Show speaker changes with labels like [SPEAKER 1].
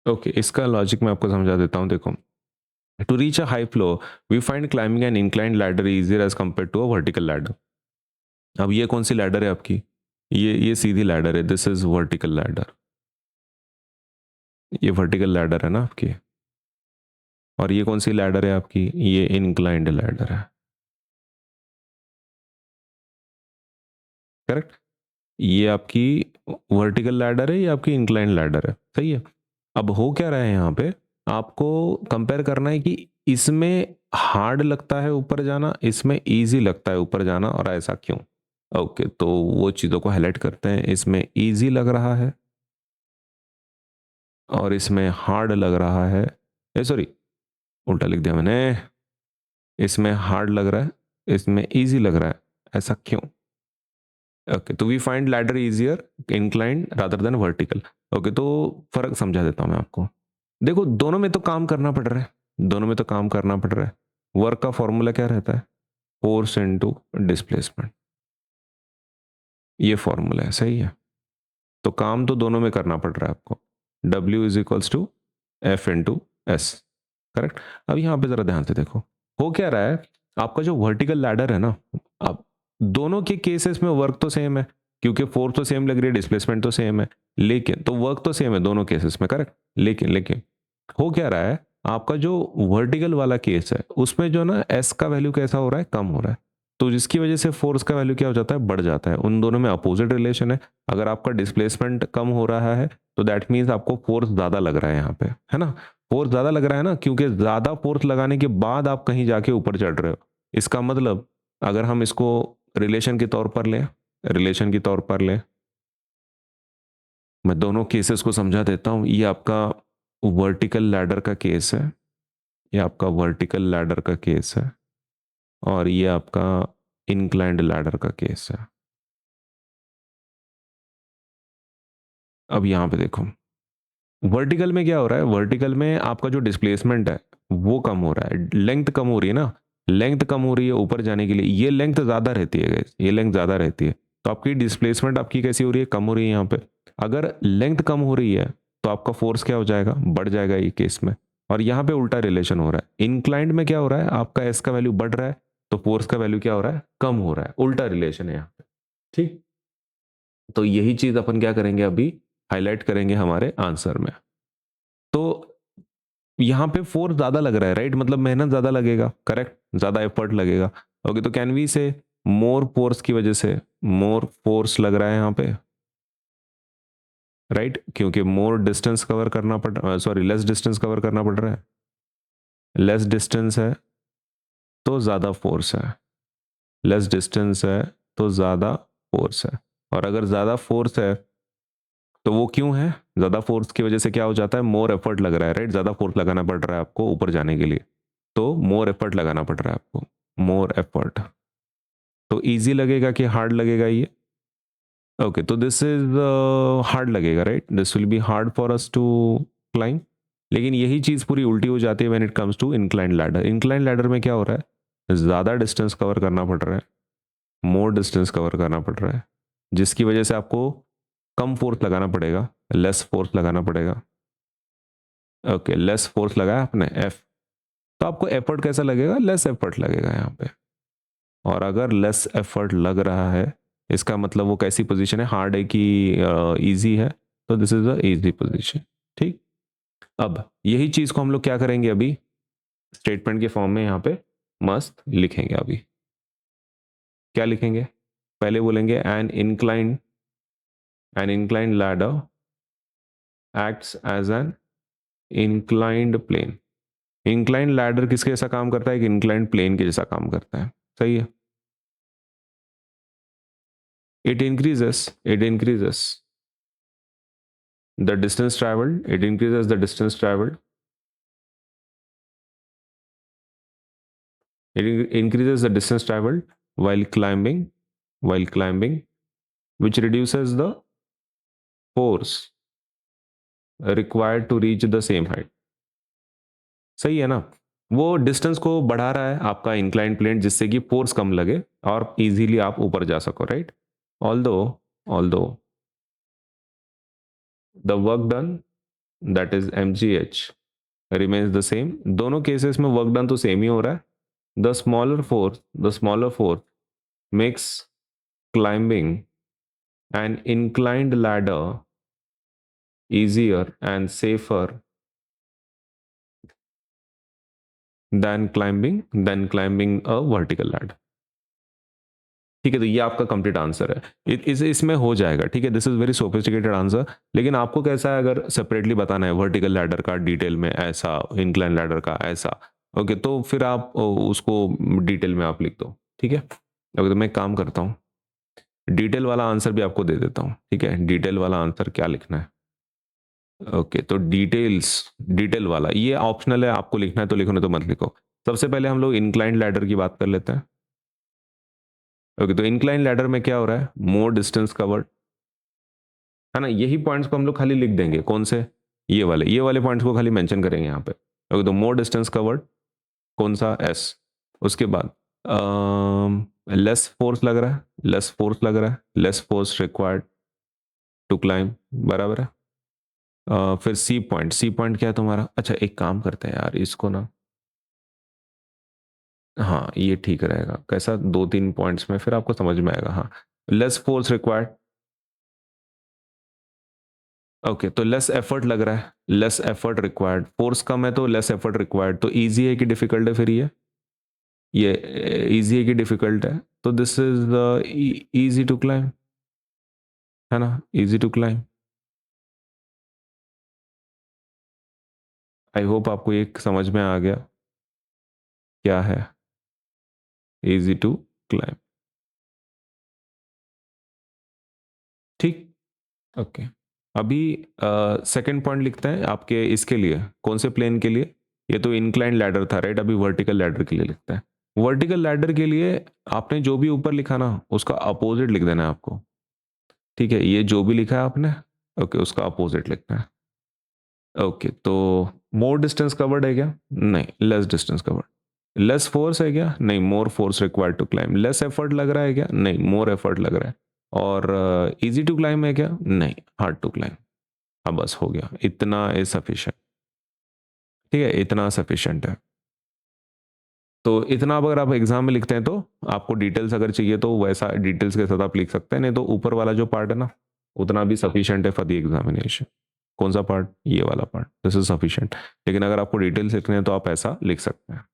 [SPEAKER 1] Okay, इसका logic मैं आपको समझा देता हूँ। देखो, to reach a high floor we find climbing an inclined ladder easier as compare to a vertical ladder. अब ये कौन सी लैडर है आपकी? ये सीधी लैडर है, दिस इज वर्टिकल लैडर। ये वर्टिकल लैडर है ना आपकी। और ये कौन सी लैडर है आपकी? ये इंक्लाइंड लैडर है। करेक्ट। ये आपकी वर्टिकल लैडर है, ये आपकी इंक्लाइंड लैडर है, सही है। अब हो क्या रहा है यहाँ पे, आपको कंपेयर करना है कि इसमें हार्ड लगता है ऊपर जाना, इसमें इजी लगता है ऊपर जाना, और ऐसा क्यों। ओके, तो वो चीज़ों को हाईलाइट करते हैं। इसमें इजी लग रहा है और इसमें हार्ड लग रहा है। ए सॉरी, उल्टा लिख दिया मैंने। इसमें हार्ड लग रहा है, इसमें इजी लग रहा है, ऐसा क्यों? ओके, तो we find ladder easier inclined rather than vertical. Okay, तो फर्क समझा देता हूं मैं आपको। देखो, दोनों में तो काम करना पड़ रहा है, दोनों में तो काम करना पड़ रहा है। वर्क का फॉर्मूला क्या रहता है? Force into displacement. ये फॉर्मूला है, सही है। तो काम तो दोनों में करना पड़ रहा है आपको। W is equals to F into S. Correct. अब यहाँ पे जरा ध्यान से देखो, हो क्या रहा है। आपका जो वर्टिकल लैडर है ना, अब दोनों के केसेस में वर्क तो सेम है, क्योंकि फोर्स तो सेम लग रही है, डिस्प्लेसमेंट तो सेम है, लेकिन तो वर्क तो सेम है दोनों केसेस में। करेक्ट। लेकिन लेकिन हो क्या रहा है, आपका जो वर्टिकल वाला केस है उसमें जो ना एस का वैल्यू कैसा हो रहा है, कम हो रहा है। तो जिसकी वजह से फोर्स का वैल्यू क्या हो जाता है, बढ़ जाता है। उन दोनों में अपोजिट रिलेशन है। अगर आपका डिस्प्लेसमेंट कम हो रहा है तो दैट मीन्स आपको फोर्स ज्यादा लग रहा है यहाँ पे, है ना। फोर्स ज्यादा लग रहा है ना, क्योंकि ज्यादा फोर्स लगाने के बाद आप कहीं जाके ऊपर चढ़ रहे हो। इसका मतलब, अगर हम इसको रिलेशन के तौर पर लें, रिलेशन के तौर पर लें, मैं दोनों केसेस को समझा देता हूं। ये आपका वर्टिकल लैडर का केस है, ये आपका वर्टिकल लैडर का केस है, और ये आपका इंक्लाइंड लैडर का केस है। अब यहां पे देखो, वर्टिकल में क्या हो रहा है, वर्टिकल में आपका जो डिस्प्लेसमेंट है वो कम हो रहा है, लेंथ कम हो रही है ना। लेंथ कम हो रही है ऊपर जाने के लिए, ये लेंथ ज़्यादा रहती है guys, ये लेंथ ज़्यादा रहती है। तो आपकी डिस्प्लेसमेंट आपकी कैसी हो रही है, कम हो रही है यहाँ पे। अगर लेंथ कम हो रही है तो आपका फोर्स क्या हो जाएगा, बढ़ जाएगा ये केस में। और यहाँ पे उल्टा रिलेशन हो रहा है, इंक्लाइंड में क्या हो रहा है, आपका एस का वैल्यू बढ़ रहा है, तो फोर्स का वैल्यू क्या हो रहा है, कम हो रहा है। उल्टा रिलेशन है यहाँ पे। ठीक। तो यही चीज अपन क्या करेंगे अभी, हाईलाइट करेंगे हमारे आंसर में। तो यहाँ पे फोर्स ज्यादा लग रहा है, राइट, मतलब मेहनत ज्यादा लगेगा, करेक्ट, ज्यादा एफर्ट लगेगा। ओके, तो कैन वी से मोर फोर्स की वजह से मोर फोर्स लग रहा है यहाँ पे, राइट, क्योंकि मोर डिस्टेंस कवर करना पड़, सॉरी, लेस डिस्टेंस कवर करना पड़ रहा है। लेस डिस्टेंस है तो ज्यादा फोर्स है, लेस डिस्टेंस है तो ज्यादा फोर्स है। और अगर ज्यादा फोर्स है तो वो क्यों है, ज्यादा फोर्स की वजह से क्या हो जाता है, मोर एफर्ट लग रहा है, राइट, ज्यादा फोर्स लगाना पड़ रहा है आपको ऊपर जाने के लिए। तो मोर एफर्ट लगाना पड़ रहा है आपको, मोर एफर्ट। तो इजी लगेगा कि हार्ड लगेगा ये? ओके, तो दिस इज हार्ड लगेगा, right, this will be hard for us to climb. लेकिन यही चीज पूरी उल्टी हो जाती है when it comes to incline ladder. Incline ladder में क्या हो रहा है, ज्यादा डिस्टेंस कवर करना पड़ रहा है, मोर डिस्टेंस कवर करना पड़ रहा है, जिसकी वजह से आपको कम फोर्स लगाना पड़ेगा, लेस फोर्स लगाना पड़ेगा। ओके, लेस फोर्स लगाया आपने एफ, तो आपको एफर्ट कैसा लगेगा, लेस एफर्ट लगेगा यहाँ पे। और अगर लेस एफर्ट लग रहा है, इसका मतलब वो कैसी पोजीशन है, हार्ड है कि इजी है, तो this is a easy position. ठीक। अब यही चीज को हम लोग क्या करेंगे अभी, स्टेटमेंट के फॉर्म में यहाँ पे मस्त लिखेंगे अभी। क्या लिखेंगे, पहले बोलेंगे an inclined ladder acts as an inclined plane. Inclined ladder किसके जैसा काम करता है, कि इंक्लाइंड प्लेन के जैसा काम करता है, सही है। It increases the distance traveled, it increases the distance traveled, it increases the distance traveled while climbing, while climbing, which reduces the force required to reach the same height। सही है ना। वो डिस्टेंस को बढ़ा रहा है आपका इंक्लाइन प्लेन, जिससे कि फोर्स कम लगे और इजीली आप ऊपर जा सको, right. Although although the work done that is mgh remains the same. दोनों केसेस में वर्क डन तो सेम ही हो रहा है. The smaller force makes climbing an inclined ladder easier and safer than climbing a vertical ladder. ठीक है, तो ये आपका कंप्लीट आंसर है. इसमें हो जाएगा. ठीक है, this is very sophisticated answer. लेकिन आपको कैसा है, अगर सेपरेटली बताना है वर्टिकल लैडर का डिटेल में ऐसा, इंक्लाइन लैडर का ऐसा, ओके, तो फिर आप उसको डिटेल में आप लिख दो. ठीक है, ओके, तो मैं एक काम करता हूँ, डिटेल वाला आंसर भी आपको दे देता हूँ. ठीक है, डिटेल वाला आंसर क्या लिखना है. ओके, तो डिटेल वाला ये ऑप्शनल है, आपको लिखना है तो लिखो, नहीं तो मत लिखो. सबसे पहले हम लोग इंक्लाइंड लैडर की बात कर लेते हैं. ओके, तो इंक्लाइन लैडर में क्या हो रहा है, मोर डिस्टेंस कवर्ड, है ना. यही पॉइंट्स को हम लोग खाली लिख देंगे. कौन से, ये वाले पॉइंट्स को खाली मेंशन करेंगे यहाँ पे. ओके, तो मोर डिस्टेंस कवर्ड कौन सा, एस. उसके बाद लेस फोर्स लग रहा है, less force required to climb, बराबर है. फिर सी पॉइंट क्या है तुम्हारा. अच्छा, एक काम करते हैं यार, इसको ना, हाँ ये ठीक रहेगा. कैसा, 2-3 पॉइंट्स में फिर आपको समझ में आएगा. हाँ, लेस फोर्स रिक्वायर्ड. ओके, तो लेस एफर्ट लग रहा है, लेस एफर्ट रिक्वायर्ड. फोर्स कम है तो लेस एफर्ट रिक्वायर्ड. तो इजी है कि डिफिकल्ट है, फिर ये इजी है कि डिफिकल्ट है. तो this is easy to climb, है ना, easy to climb. I hope आपको ये समझ में आ गया क्या है इजी टू क्लाइम. ठीक, ओके. अभी सेकंड पॉइंट लिखते हैं आपके, इसके लिए कौन से प्लेन के लिए. ये तो इंक्लाइन लैडर था, राइट. अभी वर्टिकल लैडर के लिए लिखते हैं. वर्टिकल लैडर के लिए आपने जो भी ऊपर लिखा ना, उसका अपोजिट लिख देना है आपको. ठीक है, ये जो भी लिखा है आपने, ओके, उसका अपोजिट लिखना है. ओके, तो मोर डिस्टेंस कवर्ड है क्या, नहीं, less distance covered. Less force है क्या, नहीं, more force required to climb. Less effort लग रहा है क्या, नहीं, मोर एफर्ट लग रहा है. और इजी टू क्लाइम है क्या, नहीं, हार्ड टू क्लाइम. अब बस हो गया, इतना इज सफिशिएंट. ठीक है, इतना सफिशिएंट है. तो इतना अब अगर आप एग्जाम में लिखते हैं तो आपको डिटेल्स अगर चाहिए तो वैसा डिटेल्स के साथ आप लिख सकते हैं, नहीं तो ऊपर वाला जो पार्ट है ना, उतना भी सफिशिएंट है फॉर द एग्जामिनेशन. कौन सा पार्ट, ये वाला पार्ट, दिस इज सफिशिएंट. लेकिन अगर आपको डिटेल्स लिखने हैं तो आप ऐसा लिख सकते हैं.